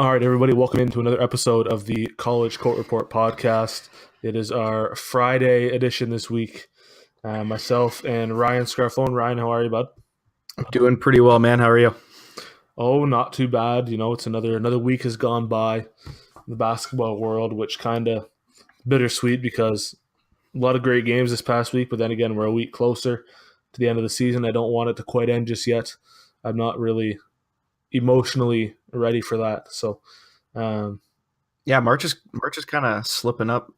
All right, everybody, welcome into another episode of the College Court Report podcast. It is our Friday edition this week. Myself and Ryan Scarfone. Ryan, how are you, bud? I'm doing pretty well, man. How are you? Oh, not too bad. You know, it's another week has gone by in the basketball world, which kind of bittersweet because a lot of great games this past week, but then again, we're a week closer to the end of the season. I don't want it to quite end just yet. I'm not really emotionally ready for that. So, Yeah, March is kind of slipping up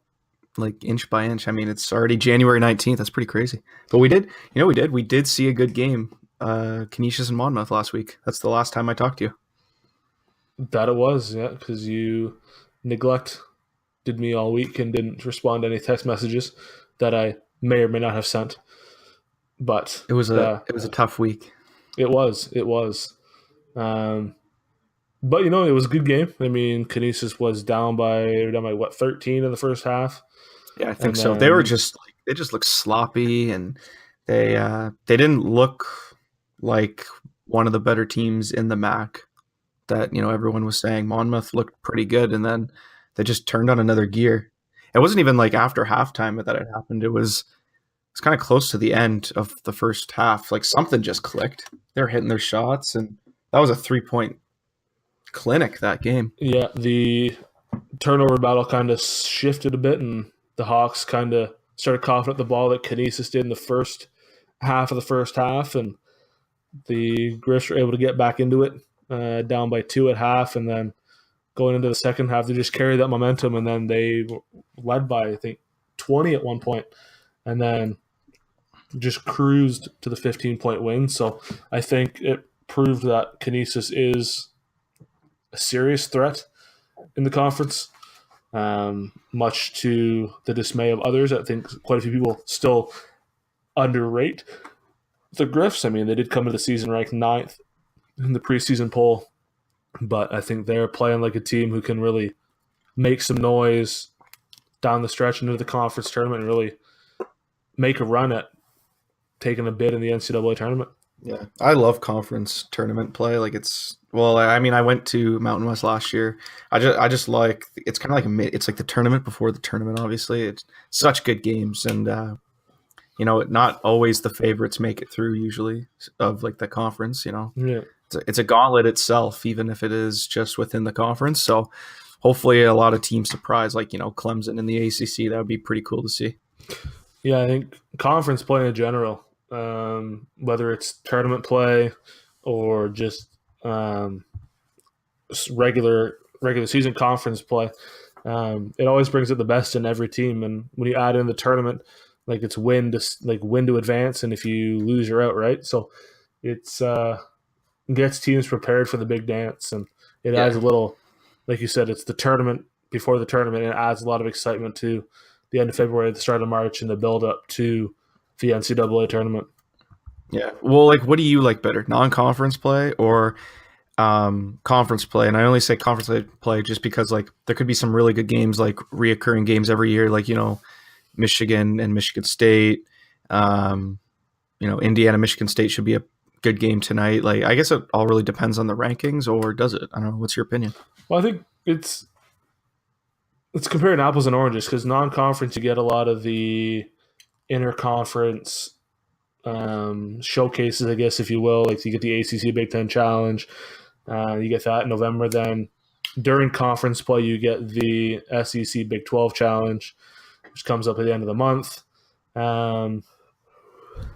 like inch by inch. I mean, it's already January 19th. That's pretty crazy. But we did see a good game. Canisius and Monmouth last week. That's the last time I talked to you. that it was, yeah, because you neglected me all week and didn't respond to any text messages that I may or may not have sent. But It was a tough week. it was. But it was a good game. I mean, Canisius was down by what, 13 in the first half. Yeah, I think And so. then They just looked sloppy, and they didn't look like one of the better teams in the MAC that everyone was saying. Monmouth looked pretty good, and then they just turned on another gear. It wasn't even like after halftime that it happened. It's kind of close to the end of the first half. Like something just clicked. They're hitting their shots, and that was a 3-point clinic that game. yeah, the turnover battle kind of shifted a bit, and the Hawks kind of started coughing at the ball that Canisius did in the first half of the first half, and the Griffs were able to get back into it, down by 2 at half, and then going into the second half, they just carried that momentum, and then they led by, I think, 20 at one point, and then just cruised to the 15-point win. So I think it proved that Canisius is a serious threat in the conference, much to the dismay of others. I think quite a few people still underrate the Griffs. I mean, they did come into the season ranked 9th in the preseason poll, but I think they're playing like a team who can really make some noise down the stretch into the conference tournament and really make a run at taking a bid in the NCAA tournament. Yeah, I love conference tournament play. I mean, I went to Mountain West last year. I just like it's kind of like it's like the tournament before the tournament. Obviously, it's such good games, and not always the favorites make it through. Usually, of like the conference, Yeah. it's a gauntlet itself, even if it is just within the conference. So, hopefully, a lot of teams surprise, like Clemson in the ACC. That would be pretty cool to see. Yeah, I think conference play in general, whether it's tournament play or just regular season conference play, it always brings out the best in every team. And when you add in the tournament, like it's win to advance, and if you lose, you're out, right? So it's gets teams prepared for the big dance, and it adds a little, like you said, it's the tournament before the tournament, and it adds a lot of excitement to the end of February, the start of March, and the build up to the NCAA tournament. Yeah. Well, like, what do you like better, non-conference play or conference play? And I only say conference play just because, like, there could be some really good games, like reoccurring games every year, like Michigan and Michigan State. Indiana, Michigan State should be a good game tonight. Like, I guess it all really depends on the rankings, or does it? I don't know. What's your opinion? Well, I think it's comparing apples and oranges because non-conference you get a lot of the interconference showcases, I guess, if you will. Like you get the ACC Big Ten Challenge, you get that in November. Then during conference play, you get the SEC Big 12 Challenge, which comes up at the end of the month. No,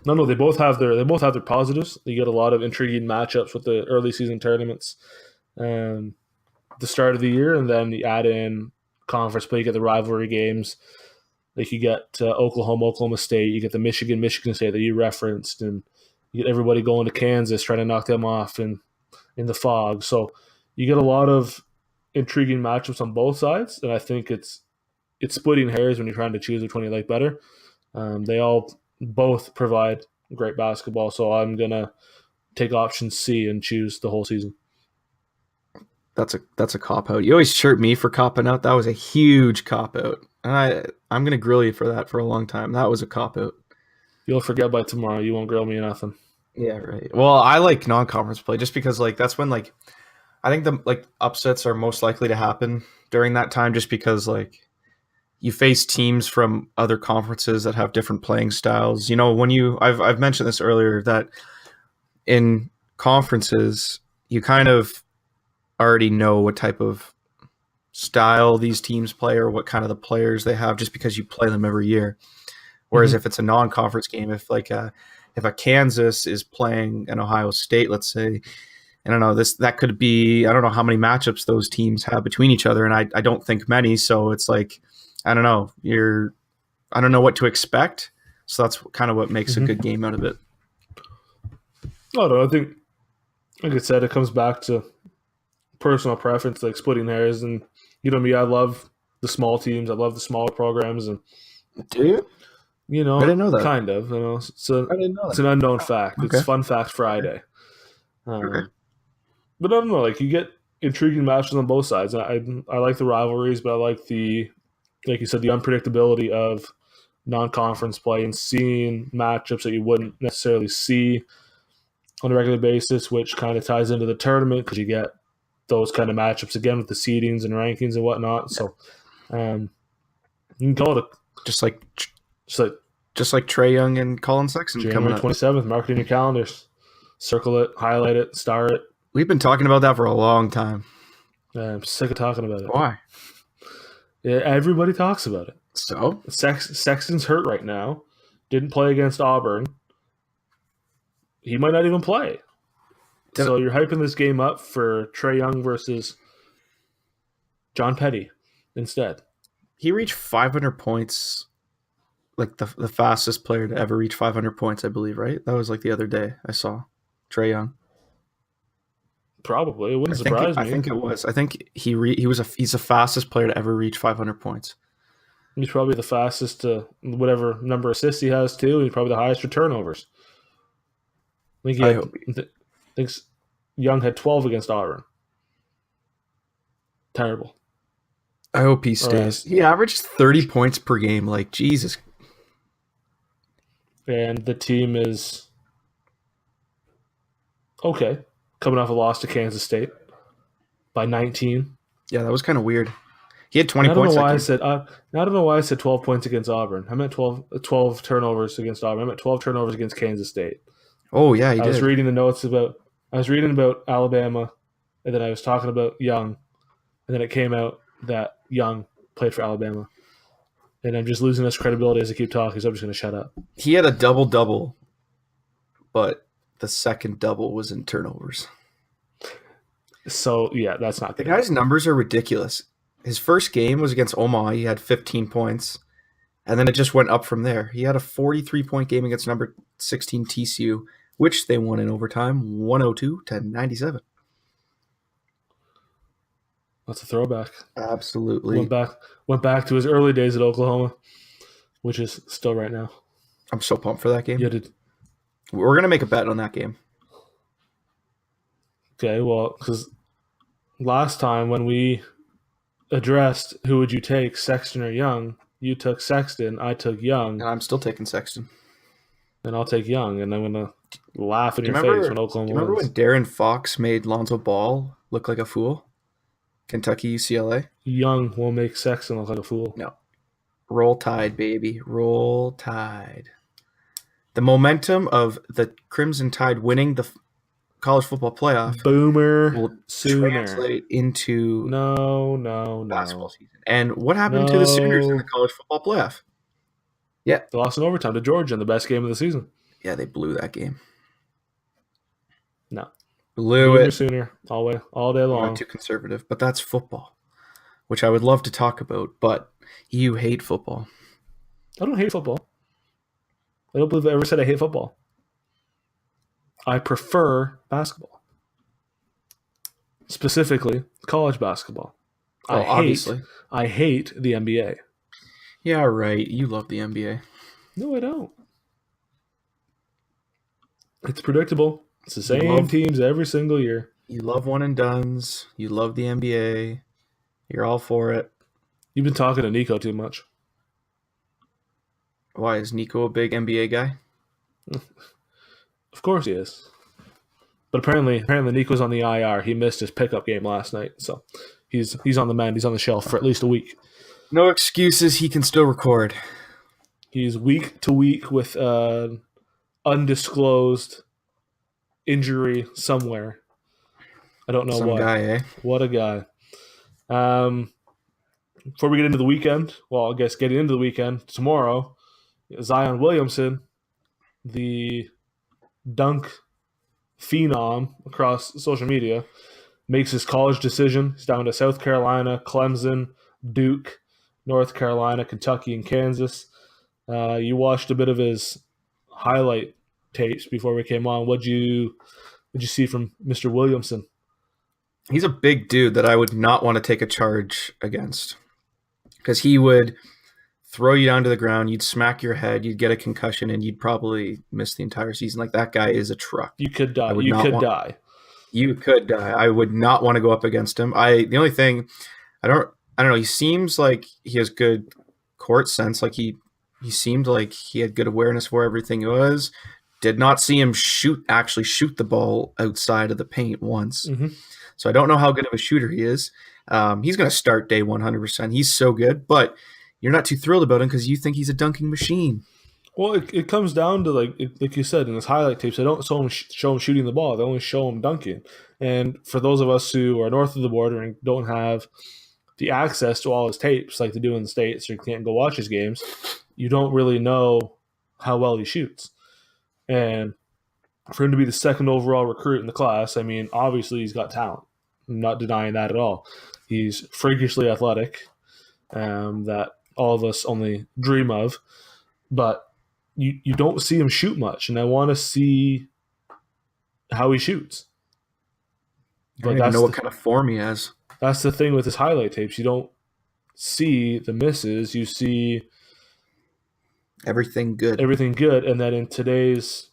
they both have their positives. You get a lot of intriguing matchups with the early season tournaments, the start of the year, and then you add in conference play. You get the rivalry games. Like you get Oklahoma State, you get the Michigan State that you referenced, and you get everybody going to Kansas trying to knock them off in the fog. So you get a lot of intriguing matchups on both sides, and I think it's splitting hairs when you're trying to choose which one you like better. They all both provide great basketball, so I'm gonna take option C and choose the whole season. That's a cop out. You always chirp me for copping out. That was a huge cop out. And I'm gonna grill you for that for a long time. That was a cop out. You'll forget by tomorrow. You won't grill me or nothing. Yeah, right. Well, I like non-conference play just because like that's when like I think the upsets are most likely to happen during that time, just because you face teams from other conferences that have different playing styles. I've mentioned this earlier that in conferences you kind of already know what type of style these teams play or what kind of the players they have just because you play them every year. Whereas if it's a non-conference game, if a Kansas is playing an Ohio State, let's say, I don't know, that could be, I don't know how many matchups those teams have between each other, and I don't think many. So it's I don't know, I don't know what to expect. So that's kind of what makes a good game out of it. Oh no, I think, like I said, it comes back to personal preference, like splitting hairs. And me, I love the small teams. I love the smaller programs, and Do you? I didn't know that. Kind of. I didn't know it's an unknown fact. Okay. It's Fun Fact Friday. Okay. But I don't know. You get intriguing matches on both sides. I like the rivalries, but I like like you said, the unpredictability of non-conference play and seeing matchups that you wouldn't necessarily see on a regular basis, which kind of ties into the tournament because you get those kind of matchups again with the seedings and rankings and whatnot. So you can call it just like Trae Young and Colin Sexton January 27th. Mark it in your calendars. Circle it, highlight it, star it. We've been talking about that for a long time. I'm sick of talking about it. Why? Yeah, everybody talks about it. So? Sexton's hurt right now. Didn't play against Auburn. He might not even play. So you're hyping this game up for Trae Young versus John Petty instead. He reached 500 points, the fastest player to ever reach 500 points, I believe, right? That was the other day I saw Trae Young. Probably. It wouldn't surprise me. I think it was. I think he's the fastest player to ever reach 500 points. He's probably the fastest to whatever number of assists he has too. He's probably the highest for turnovers. I think Young had 12 against Auburn. Terrible. I hope he stays. He averages 30 points per game. Jesus. And the team is okay. Coming off a loss to Kansas State by 19. Yeah, that was kind of weird. He had 20 points. I don't know why I said 12 points against Auburn. I meant 12 turnovers against Auburn. I meant 12 turnovers against Kansas State. Oh yeah, I was reading the notes about Alabama, and then I was talking about Young, and then it came out that Young played for Alabama. And I'm just losing this credibility as I keep talking, so I'm just going to shut up. He had a double-double, but the second double was in turnovers. So, yeah, that's not good. The guy's numbers are ridiculous. His first game was against Omaha. He had 15 points, and then it just went up from there. He had a 43-point game against number 16 TCU, which they won in overtime, 102-97. That's a throwback. Absolutely. Went back to his early days at Oklahoma, which is still right now. I'm so pumped for that game. Yeah, we're going to make a bet on that game. Okay, well, because last time when we addressed who would you take, Sexton or Young, you took Sexton, I took Young. And I'm still taking Sexton. And I'll take Young, and I'm going to laugh in your face when Oklahoma wins. Remember when Darren Fox made Lonzo Ball look like a fool? Kentucky, UCLA? Young will make Sexton look like a fool. No. Roll Tide, baby. Roll Tide. The momentum of the Crimson Tide winning the college football playoff will translate into basketball season. And what happened to the Sooners in the college football playoff? Yeah. They lost in overtime to Georgia in the best game of the season. Yeah, they blew that game. No. Blew it. Sooner, all day long. Not too conservative, but that's football, which I would love to talk about, but you hate football. I don't hate football. I don't believe I ever said I hate football. I prefer basketball. Specifically, college basketball. Obviously. I hate the NBA. Yeah, right. You love the NBA. No, I don't. It's predictable. It's the same teams every single year. You love one and dones. You love the NBA. You're all for it. You've been talking to Nico too much. Why, is Nico a big NBA guy? Of course he is. But apparently Nico's on the IR. He missed his pickup game last night, so he's on the mend. He's on the shelf for at least a week. No excuses. He can still record. He's week to week with undisclosed injury somewhere. I don't know what. Guy, eh? What a guy. Before we get into the weekend, well, I guess getting into the weekend, tomorrow, Zion Williamson, the dunk phenom across social media, makes his college decision. He's down to South Carolina, Clemson, Duke, North Carolina, Kentucky, and Kansas. You watched a bit of his highlight tapes before we came on. What'd you see from Mr. Williamson? He's a big dude that I would not want to take a charge against, because he would throw you down to the ground, you'd smack your head, you'd get a concussion, and you'd probably miss the entire season. Like, that guy is a truck. You could die. You could die. I would not want to go up against him. The only thing, I don't know. He seems like he has good court sense. Like he seemed like he had good awareness where everything was. Did not see him actually shoot the ball outside of the paint once. Mm-hmm. So I don't know how good of a shooter he is. He's going to start day 100%. He's so good, but you're not too thrilled about him because you think he's a dunking machine. Well, it comes down to, like you said, in his highlight tapes, they don't show him shooting the ball. They only show him dunking. And for those of us who are north of the border and don't have the access to all his tapes like they do in the States, or you can't go watch his games, you don't really know how well he shoots. And for him to be the second overall recruit in the class, I mean, obviously he's got talent. I'm not denying that at all. He's freakishly athletic, that all of us only dream of. But you don't see him shoot much, and I want to see how he shoots. But I don't even know what kind of form he has. That's the thing with his highlight tapes. You don't see the misses. You see everything good. And then in today's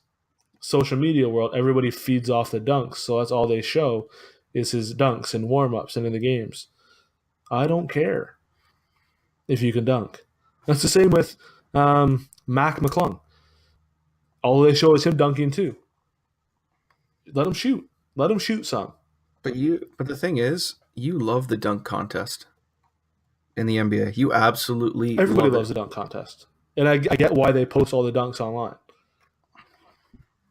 social media world, everybody feeds off the dunks. So that's all they show is his dunks and warm-ups and in the games. I don't care if you can dunk. That's the same with Mac McClung. All they show is him dunking too. Let him shoot. Let him shoot some. But the thing is, you love the dunk contest in the NBA. You absolutely Everybody loves the dunk contest. And I get why they post all the dunks online.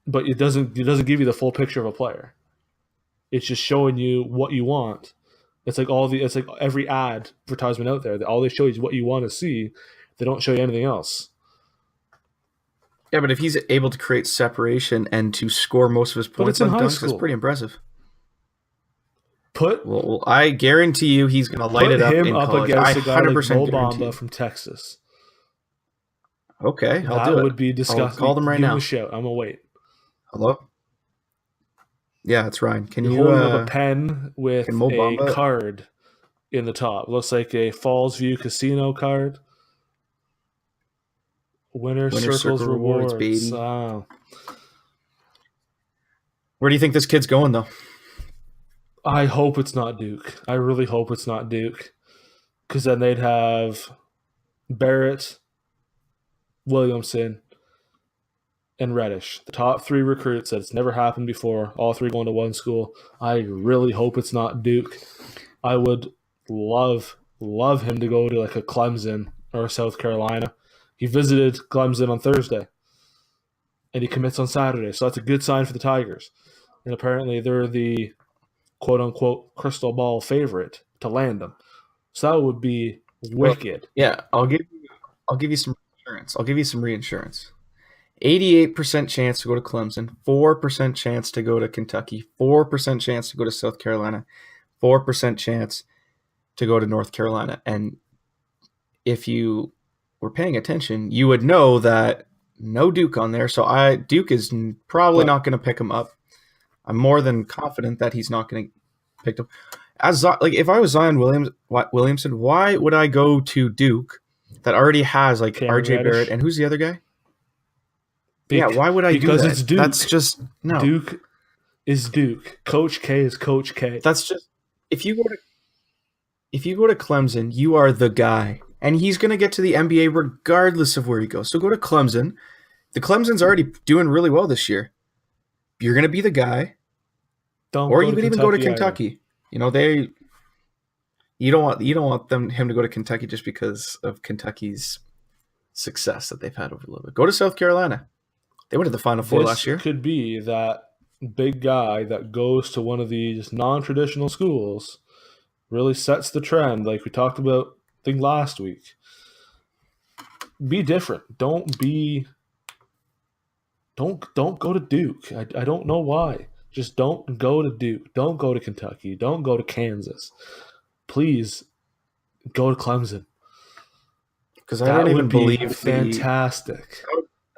But it doesn't give you the full picture of a player. It's just showing you what you want. It's like every advertisement out there. All they show you is what you want to see. They don't show you anything else. Yeah, but if he's able to create separation and to score most of his points on dunks, that's pretty impressive. Well, I guarantee you he's going to light it up in college. Put him up against a guy like Mo Bamba from Texas. Okay, that would be disgusting. I'll call them right now. Give him a shout. I'm going to wait. Hello? Yeah, it's Ryan. Can you hold up a pen with a card in the top? Looks like a Falls View Casino card. Winner circles rewards, baby. Oh. Where do you think this kid's going, though? I hope it's not Duke. I really hope it's not Duke. Because then they'd have Barrett, Williamson, and Reddish. The top three recruits that's never happened before. All three going to one school. I really hope it's not Duke. I would love him to go to like a Clemson or South Carolina. He visited Clemson on Thursday. And he commits on Saturday. So that's a good sign for the Tigers. And apparently they're the quote-unquote crystal ball favorite to land them. So that would be wicked. Well, yeah, I'll give you some reinsurance. 88% chance to go to Clemson, 4% chance to go to Kentucky, 4% chance to go to South Carolina, 4% chance to go to North Carolina. And if you were paying attention, you would know that no Duke on there. So Duke is probably not going to pick him up. I'm more than confident that he's not going to pick up. If I was Zion Williamson, why would I go to Duke that already has like RJ Barrett and who's the other guy? Why would I do that? Because it's Duke. That's just no. Duke is Duke. Coach K is Coach K. That's just if you go to Clemson, you are the guy, and he's going to get to the NBA regardless of where he goes. So go to Clemson. The Clemson's already doing really well this year. You're going to be the guy. Don't Or go you to could even go to Kentucky either. Kentucky. You know, you don't want him to go to Kentucky just because of Kentucky's success that they've had over a little bit. Go to South Carolina. They went to the Final Four last year. This could be that big guy that goes to one of these non-traditional schools, really sets the trend, like we talked about, I think, last week. Be different. Don't go to Duke. I don't know why. Just don't go to Duke. Don't go to Kentucky. Don't go to Kansas. Please go to Clemson. Because I don't even believe fantastic.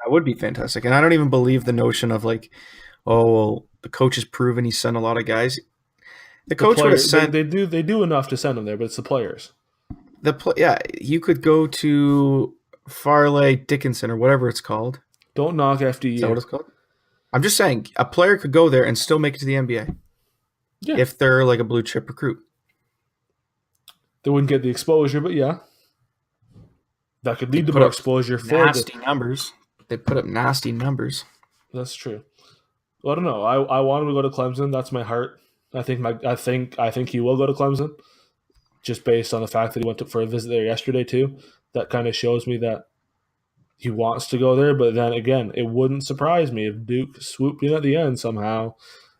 That would be fantastic. And I don't even believe the notion of like, oh, well, the coach has proven he sent a lot of guys. The coach would have sent. They do enough to send them there, but it's the players. You could go to Farley Dickinson or whatever it's called. Don't knock FDU. Is that what it's called? I'm just saying a player could go there and still make it to the NBA. Yeah. If they're like a blue chip recruit. They wouldn't get the exposure, but yeah. That could lead to more exposure for nasty numbers. They put up nasty numbers. That's true. Well, I don't know. I want him to go to Clemson. That's my heart. I think he will go to Clemson, just based on the fact that he went for a visit there yesterday too. That kind of shows me that he wants to go there. But then again, it wouldn't surprise me if Duke swooped in at the end somehow,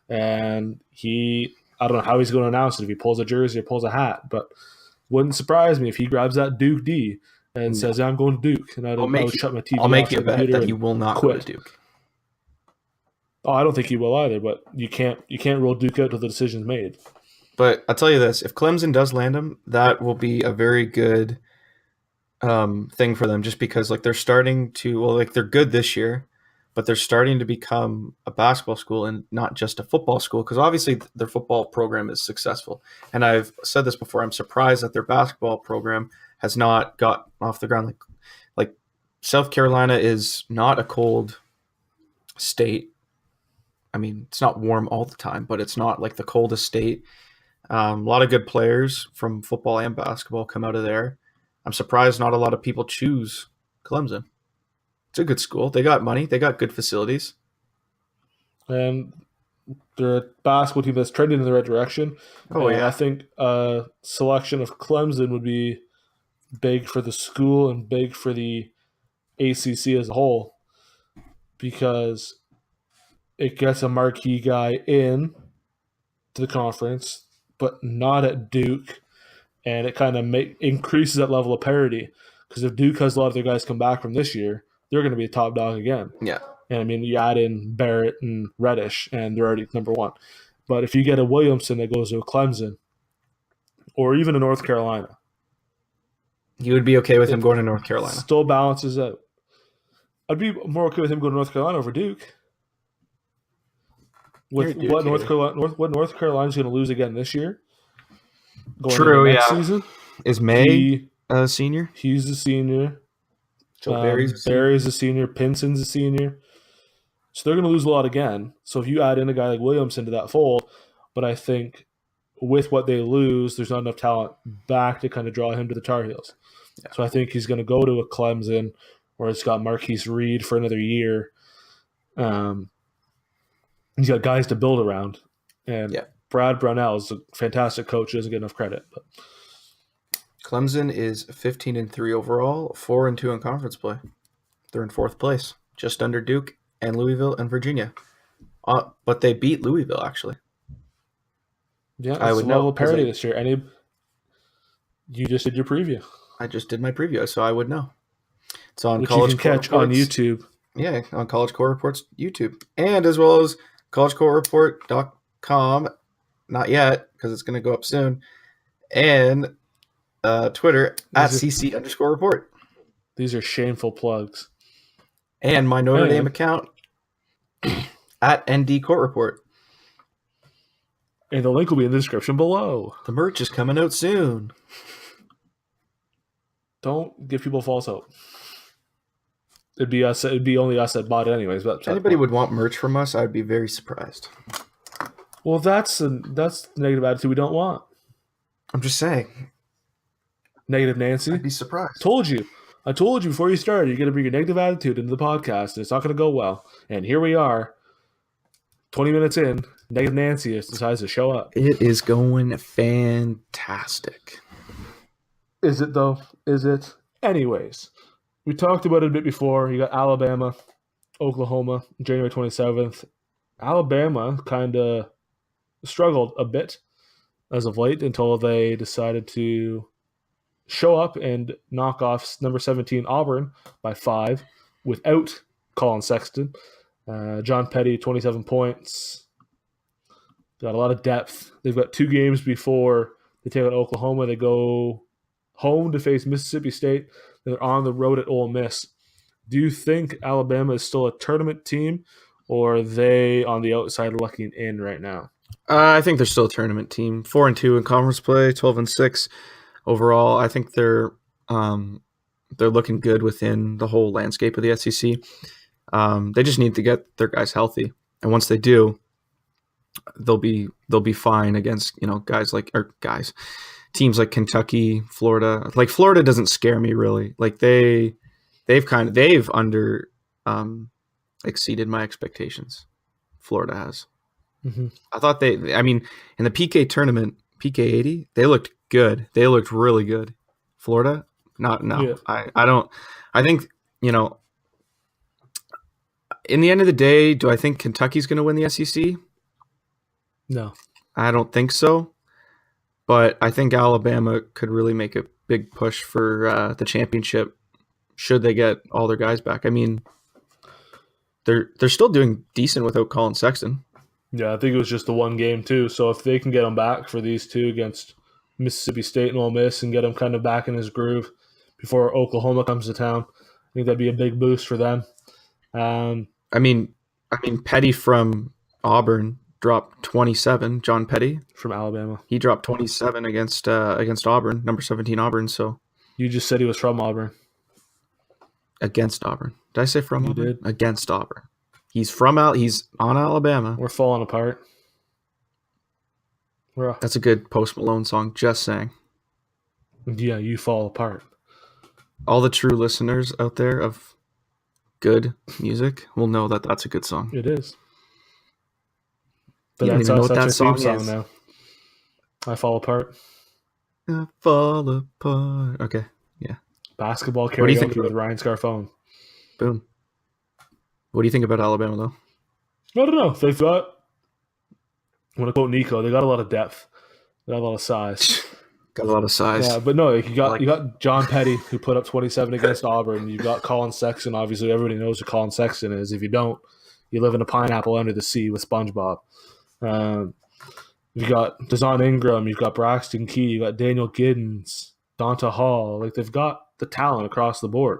and I don't know how he's going to announce it, if he pulls a jersey or pulls a hat, but wouldn't surprise me if he grabs that Duke D and says, I'm going to Duke. And I would shut my TV off. I'll make you a bet that he will not go to Duke. Oh, I don't think he will either, but you can't rule Duke out till the decision's made. But I'll tell you this, if Clemson does land him, that will be a very good thing for them, just because like they're starting to, well, like they're good this year, but they're starting to become a basketball school and not just a football school, because obviously their football program is successful. And I've said this before, I'm surprised that their basketball program has not got off the ground. Like South Carolina is not a cold state. I mean, it's not warm all the time, but it's not like the coldest state. A lot of good players from football and basketball come out of there. I'm surprised not a lot of people choose Clemson. It's a good school. They got money. They got good facilities. And they're a basketball team that's trending in the right direction. Oh, yeah. I think a selection of Clemson would be big for the school and big for the ACC as a whole, because it gets a marquee guy in to the conference, but not at Duke, and it kind of increases that level of parity, because if Duke has a lot of their guys come back from this year, they're going to be a top dog again. Yeah. And I mean, you add in Barrett and Reddish, and they're already number one. But if you get a Williamson that goes to a Clemson or even a North Carolina, you would be okay with him going to North Carolina. Still balances out. I'd be more okay with him going to North Carolina over Duke. With what North Carolina's going to lose again this year. True, yeah. Season, is May a senior? He's a senior. Barry's a senior. Pinson's a senior. So they're going to lose a lot again. So if you add in a guy like Williamson to that fold, but I think with what they lose, there's not enough talent back to kind of draw him to the Tar Heels. Yeah. So I think he's going to go to a Clemson, or it's got Marquise Reed for another year. He's got guys to build around. And Brad Brownell is a fantastic coach. He doesn't get enough credit. But Clemson is 15-3 overall, 4-2 in conference play. They're in fourth place, just under Duke and Louisville and Virginia. But they beat Louisville, actually. Yeah, it's a level of parity this year. You just did your preview. I just did my preview, so I would know. It's on Which College you can catch on YouTube. Yeah, on College Core Report's YouTube. And as well as collegecorereport.com. Not yet, because it's going to go up soon. And Twitter at CC_report. These are shameful plugs. And my Notre Dame account at ND Court Report. And the link will be in the description below. The merch is coming out soon. Don't give people false hope. It'd be us. It'd be only us that bought it anyways. But if anybody would want merch from us, I'd be very surprised. Well, that's the negative attitude we don't want. I'm just saying. Negative Nancy. I'd be surprised. I told you before you started, you're going to bring your negative attitude into the podcast, and it's not going to go well. And here we are, 20 minutes in, Negative Nancy decides to show up. It is going fantastic. Is it, though? Is it? Anyways, we talked about it a bit before. You got Alabama, Oklahoma, January 27th. Alabama kind of struggled a bit as of late until they decided to show up and knock off number 17 Auburn by 5 without Colin Sexton. John Petty, 27 points. Got a lot of depth. They've got 2 games before they take on Oklahoma. They go home to face Mississippi State. They're on the road at Ole Miss. Do you think Alabama is still a tournament team, or are they on the outside looking in right now? I think they're still a tournament team. 4-2 in conference play, 12-6 overall. I think they're looking good within the whole landscape of the SEC. They just need to get their guys healthy, and once they do, they'll be fine against teams like Kentucky, Florida. Like Florida doesn't scare me really. Like they've under exceeded my expectations. Florida has. Mm-hmm. I thought in the PK tournament, PK 80, they looked good. They looked really good. Florida, no. Yeah. I think, in the end of the day, do I think Kentucky's going to win the SEC? No. I don't think so. But I think Alabama could really make a big push for the championship should they get all their guys back. I mean, they're still doing decent without Colin Sexton. Yeah, I think it was just the one game too. So if they can get him back for these 2 against Mississippi State and Ole Miss and get him kind of back in his groove before Oklahoma comes to town, I think that'd be a big boost for them. I mean, Petty from Auburn dropped 27. John Petty from Alabama, he dropped 27 against Auburn, number 17 Auburn. So you just said he was from Auburn. Against Auburn. Did I say from Auburn? Did. Against Auburn. He's on Alabama. We're falling apart. That's a good Post Malone song. Just saying. Yeah, you fall apart. All the true listeners out there of good music will know that that's a good song. It is. But you don't even know what that song is. Now. I fall apart. I fall apart. Okay, yeah. Basketball karaoke with Ryan Scarfone. Boom. What do you think about Alabama, though? I don't know. They've got, I want to quote Nico, they got a lot of depth. They got a lot of size. Got a lot of size. Yeah, but no, you got John Petty, who put up 27 against Auburn. You got Colin Sexton. Obviously, everybody knows who Colin Sexton is. If you don't, you live in a pineapple under the sea with SpongeBob. You got Dazon Ingram. You've got Braxton Key. You got Daniel Giddens, Donta Hall. Like, they've got the talent across the board.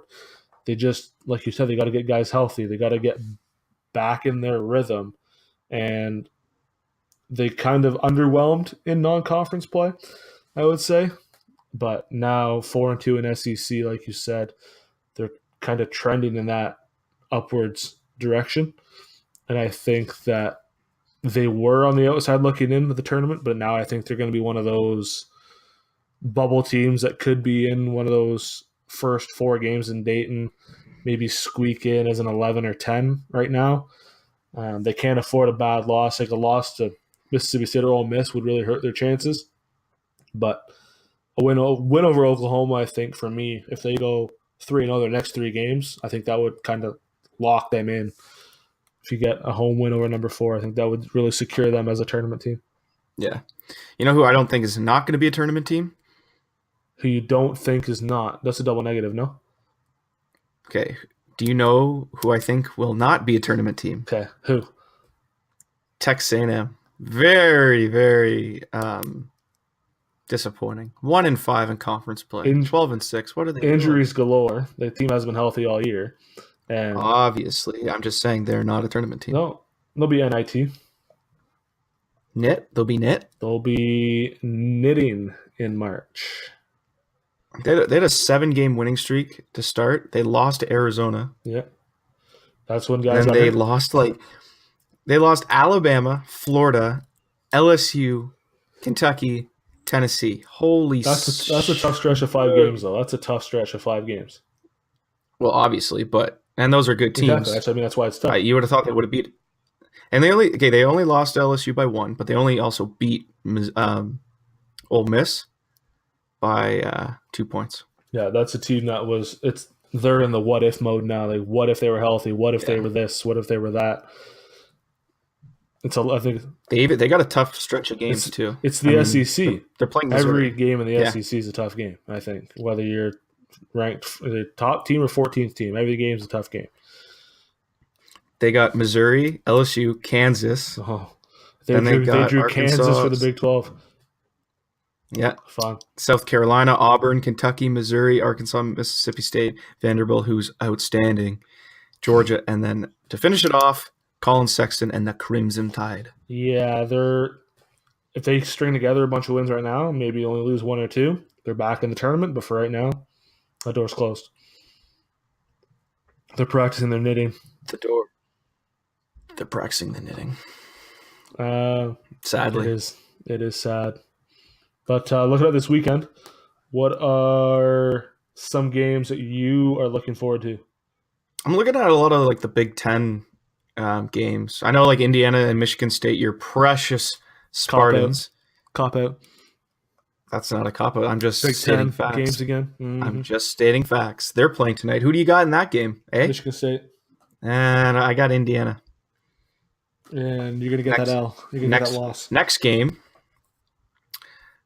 They just, like you said, they got to get guys healthy. They got to get back in their rhythm. And they kind of underwhelmed in non-conference play, I would say. But now 4-2 in SEC, like you said, they're kind of trending in that upwards direction. And I think that they were on the outside looking into the tournament, but now I think they're going to be one of those bubble teams that could be in one of those first 4 games in Dayton, maybe squeak in as an 11 or 10 right now. They can't afford a bad loss. Like a loss to Mississippi State or Ole Miss would really hurt their chances. But a win over Oklahoma, I think, for me, if they go 3-0 their next 3 games, I think that would kind of lock them in. If you get a home win over number 4, I think that would really secure them as a tournament team. Yeah. You know who I don't think is not going to be a tournament team? Who you don't think is not. That's a double negative, no? Okay. Do you know who I think will not be a tournament team? Okay. Who? Texas A&M. Very, very disappointing. 1-5 in conference play. 12-6. What are they Injuries doing? galore. The team has been healthy all year. And obviously, I'm just saying they're not a tournament team. No, they'll be NIT. Knit? They'll be knit? They'll be knitting in March. They had a 7-game winning streak to start. They lost to Arizona. Yeah. That's when guys and they lost they lost Alabama, Florida, LSU, Kentucky, Tennessee. That's a tough stretch of 5 games, though. That's a tough stretch of 5 games. Well, obviously, and those are good teams. Exactly. That's why it's tough. You would have thought they would have beat. And they only lost to LSU by 1, but they only also beat Ole Miss by 2 points. Yeah, that's a team they're in the what if mode now. Like, what if they were healthy? What if they were this? What if they were that? I think they got a tough stretch of games too. It's the SEC. They're playing Missouri. Every game in the SEC is a tough game. I think whether you're ranked the top team or 14th team, every game is a tough game. They got Missouri, LSU, Kansas. They drew Kansas for the Big 12. Yeah. Fun. South Carolina, Auburn, Kentucky, Missouri, Arkansas, Mississippi State, Vanderbilt, who's outstanding, Georgia, and then to finish it off, Colin Sexton and the Crimson Tide. Yeah, if they string together a bunch of wins right now, maybe only lose 1 or 2, they're back in the tournament, but for right now, the door's closed. They're practicing their knitting. They're practicing the knitting. Sadly. It is sad. But looking at this weekend, what are some games that you are looking forward to? I'm looking at a lot of like the Big Ten games. I know like Indiana and Michigan State, your precious Spartans. Cop out. That's not a cop out. I'm just Big stating Ten facts. Games again. Mm-hmm. I'm just stating facts. They're playing tonight. Who do you got in that game? Michigan State. And I got Indiana. And you're going to get that L. You're going to get that loss. Next game.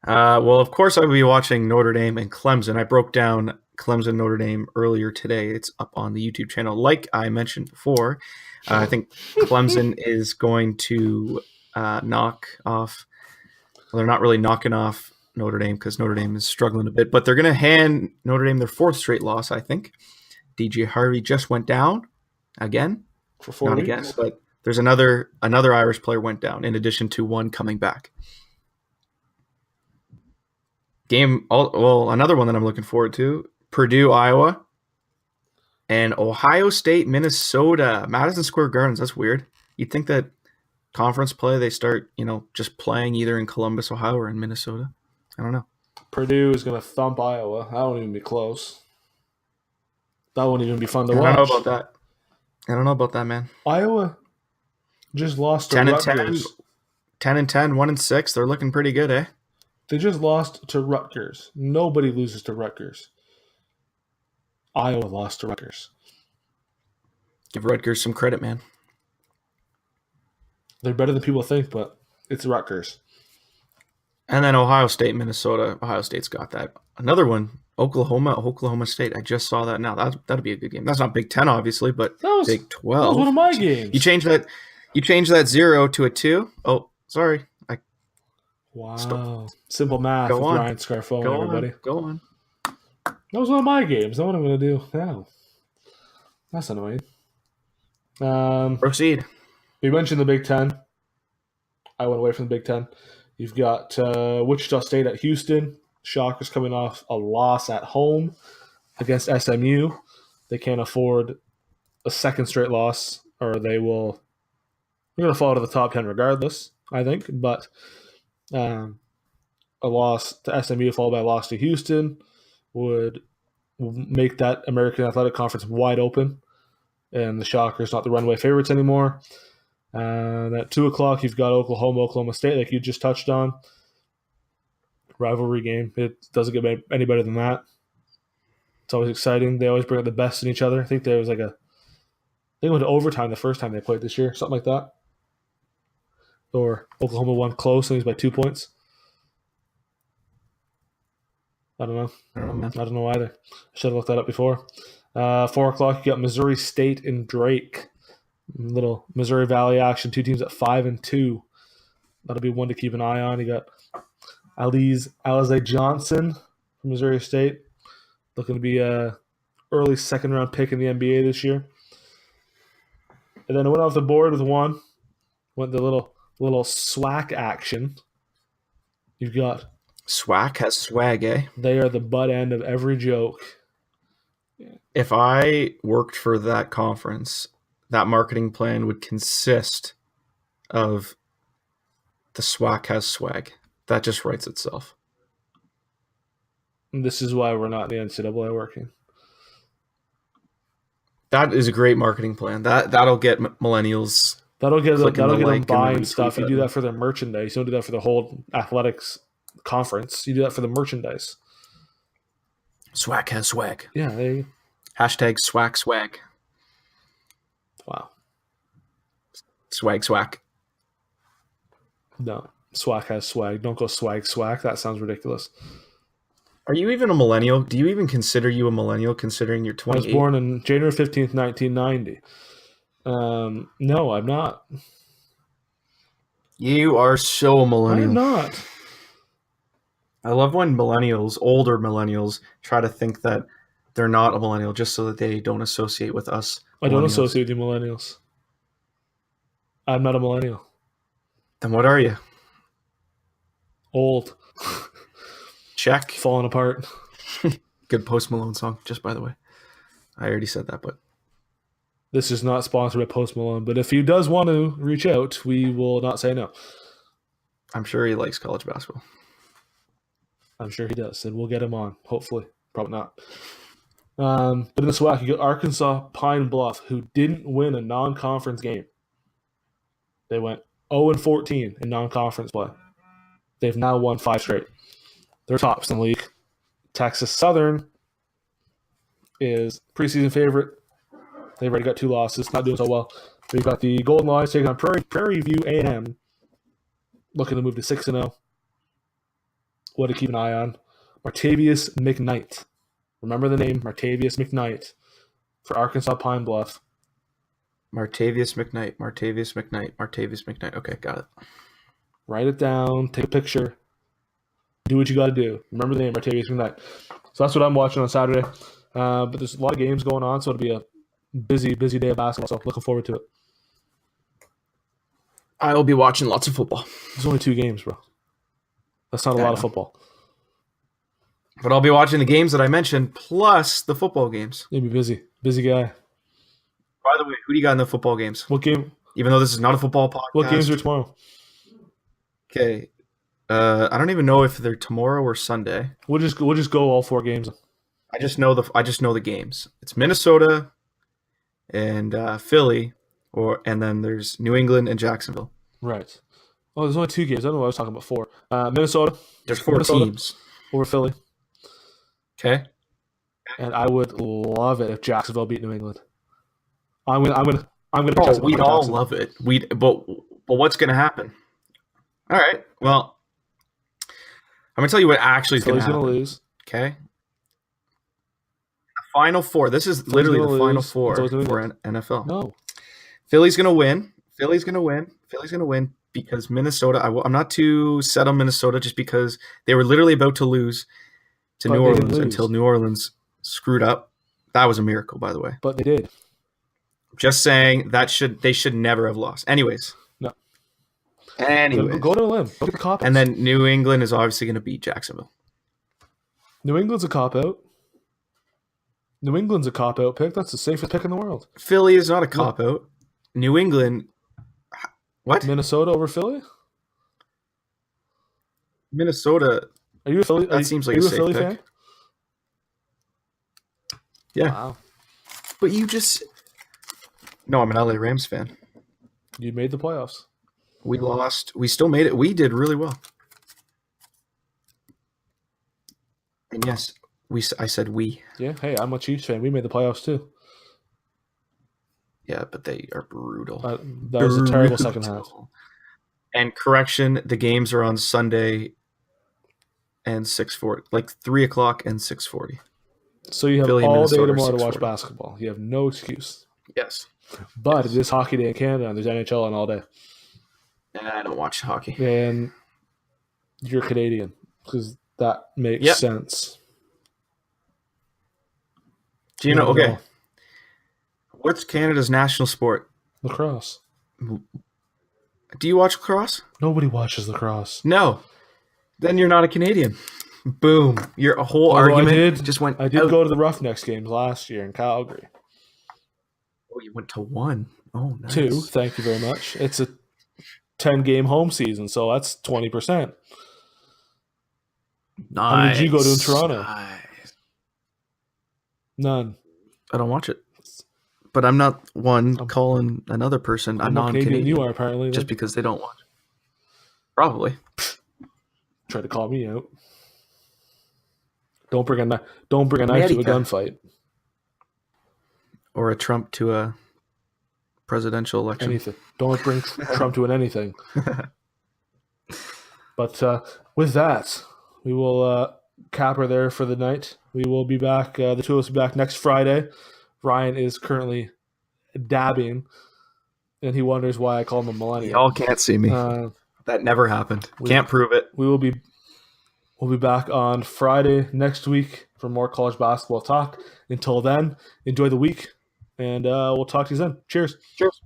Well, of course, I will be watching Notre Dame and Clemson. I broke down Clemson Notre Dame earlier today. It's up on the YouTube channel. Like I mentioned before, I think Clemson is going to knock off. Well, they're not really knocking off Notre Dame because Notre Dame is struggling a bit, but they're going to hand Notre Dame their 4th straight loss, I think. DJ Harvey just went down again. For 4 not weeks. Again, but there's another Irish player went down in addition to one coming back. Another one that I'm looking forward to, Purdue, Iowa, and Ohio State, Minnesota, Madison Square Gardens. That's weird. You'd think that conference play, they start, just playing either in Columbus, Ohio, or in Minnesota. I don't know. Purdue is going to thump Iowa. That won't even be close. That won't even be fun to watch. I don't know about that, man. Iowa just lost to Rutgers. 10-10, 1-6. They're looking pretty good, eh? They just lost to Rutgers. Nobody loses to Rutgers. Iowa lost to Rutgers. Give Rutgers some credit, man. They're better than people think, but it's Rutgers. And then Ohio State, Minnesota. Ohio State's got that. Another one, Oklahoma State. I just saw that now. That'd be a good game. That's not Big 10, obviously, but Big 12. That was one of my games. You change that 0 to a 2. Oh, sorry. Wow. Simple math with Ryan Scarfone, everybody. Go on. That was one of my games. Know what I'm going to do now. That's annoying. Proceed. You mentioned the Big Ten. I went away from the Big Ten. You've got Wichita State at Houston. Shockers coming off a loss at home against SMU. They can't afford a second straight loss, or they're going to fall to the top 10 regardless, I think. But a loss to SMU followed by a loss to Houston would make that American Athletic Conference wide open, and the Shockers not the runaway favorites anymore. At 2 o'clock, you've got Oklahoma State, like you just touched on. Rivalry game. It doesn't get any better than that. It's always exciting. They always bring out the best in each other. I think there was they went to overtime the first time they played this year, something like that. Or Oklahoma won close, I think it was by 2 points. I don't know. I don't know either. I should have looked that up before. 4 o'clock, you got Missouri State and Drake. Little Missouri Valley action. 2 teams at 5-2. That'll be one to keep an eye on. You got Alize Johnson from Missouri State. Looking to be a early second-round pick in the NBA this year. And then it went off the board with one. Went the little SWAC action. You've got SWAC has swag, eh? They are the butt end of every joke. If I worked for that conference, that marketing plan would consist of the SWAC has swag. That just writes itself. And this is why we're not in the NCAA working. That is a great marketing plan. That'll get millennials That'll get Clicking the them like and the buying retweet stuff. You do button. that for their merchandise. You don't do that for the whole athletics conference. You do that for the merchandise. Swag has swag. Yeah, there you go. Hashtag swag. Wow. Swag. No. Swag has swag. Don't go swag. That sounds ridiculous. Are you even a millennial? Do you even consider you a millennial considering you're 28? I was born on January 15th, 1990. No, I'm not. You are so a millennial. I'm not. I love when millennials, older millennials, try to think that they're not a millennial just so that they don't associate with us. I don't associate with you millennials. I'm not a millennial. Then what are you? Old. Check. Falling apart. Good Post Malone song, just by the way. I already said that, but This is not sponsored by Post Malone, but if he does want to reach out, we will not say no. I'm sure he likes college basketball. I'm sure he does, and we'll get him on, hopefully. Probably not. But in the SWAC, you got Arkansas Pine Bluff, who didn't win a non-conference game. They went 0-14 in non-conference play. They've now won 5 straight. They're tops in the league. Texas Southern is preseason favorite. They've already got 2 losses, not doing so well. We've got the Golden Lions taking on Prairie View A&M, looking to move to 6-0. What to keep an eye on. Martavius McKnight. Remember the name, Martavius McKnight, for Arkansas Pine Bluff. Martavius McKnight. Okay, got it. Write it down. Take a picture. Do what you got to do. Remember the name, Martavius McKnight. So that's what I'm watching on Saturday. But there's a lot of games going on, so it'll be a busy day of basketball. So looking forward to it. I will be watching lots of football. There's only 2 games, bro. That's not a lot of football. But I'll be watching the games that I mentioned, plus the football games. You'll be busy. Busy guy. By the way, who do you got in the football games? What game? Even though this is not a football podcast. What games are tomorrow? Okay. I don't even know if they're tomorrow or Sunday. We'll just go all 4 games. I just know the games. It's Minnesota and Philly, and then there's New England and Jacksonville. Right. Oh, there's only 2 games. I don't know what I was talking about. 4. Minnesota. There's 4 teams Over Philly. Okay. And I would love it if Jacksonville beat New England. I'm gonna. Oh, we'd all love it. But what's gonna happen? All right. Well, I'm gonna tell you what actually is gonna happen. Philly's gonna lose. Okay. The Final 4. This is literally the Final 4 for NFL. No. Philly's gonna win. Philly's gonna win because Minnesota. I'm not too set on Minnesota just because they were literally about to lose to New Orleans until New Orleans screwed up. That was a miracle, by the way. But they did. Just saying they should never have lost. Anyways. No. Anyways. Go to a limb. Go to the cop-outs. And then New England is obviously going to beat Jacksonville. New England's a cop-out. New England's a cop-out pick. That's the safest pick in the world. Philly is not a cop-out. New England. What? Minnesota over Philly? Minnesota. Are you a Philly? That seems like a safe Philly pick. fan? Yeah. Wow. But you just. No, I'm an LA Rams fan. You made the playoffs. We lost. We still made it. We did really well. And yes, I said we. Yeah. Hey, I'm a Chiefs fan. We made the playoffs too. Yeah, but they are brutal. That was a terrible second half. And correction, the games are on Sunday and 6:40, like 3:00 and 6:40. So you have Philly, all Minnesota, day tomorrow to watch 6:40. basketball. You have no excuse. Yes. But it is hockey day in Canada, and there's NHL on all day. And I don't watch hockey. And you're Canadian, because that makes sense. Do you know? Okay. What's Canada's national sport? Lacrosse. Do you watch lacrosse? Nobody watches lacrosse. No. Then you're not a Canadian. Boom. Your whole argument just went. I did go to the Roughnecks games last year in Calgary. Oh, you went to 1. Oh, nice. 2. Thank you very much. It's a 10-game home season, so that's 20%. Nice. How many did you go to in Toronto? Nice. None. I don't watch it. But I'm not one calling another person a I'm more Canadian non-Canadian than you are, apparently. just because they don't watch. Probably. Try to call me out. Don't bring a knife to a America. gunfight. Or a Trump to a presidential election. Anything. Don't bring Trump to an anything. But with that, we will cap her there for the night. We will be back. The two of us will be back next Friday. Ryan is currently dabbing, and he wonders why I call him a millennial. Y'all can't see me. That never happened. Can't prove it. We'll be back on Friday next week for more college basketball talk. Until then, enjoy the week, and we'll talk to you then. Cheers. Cheers.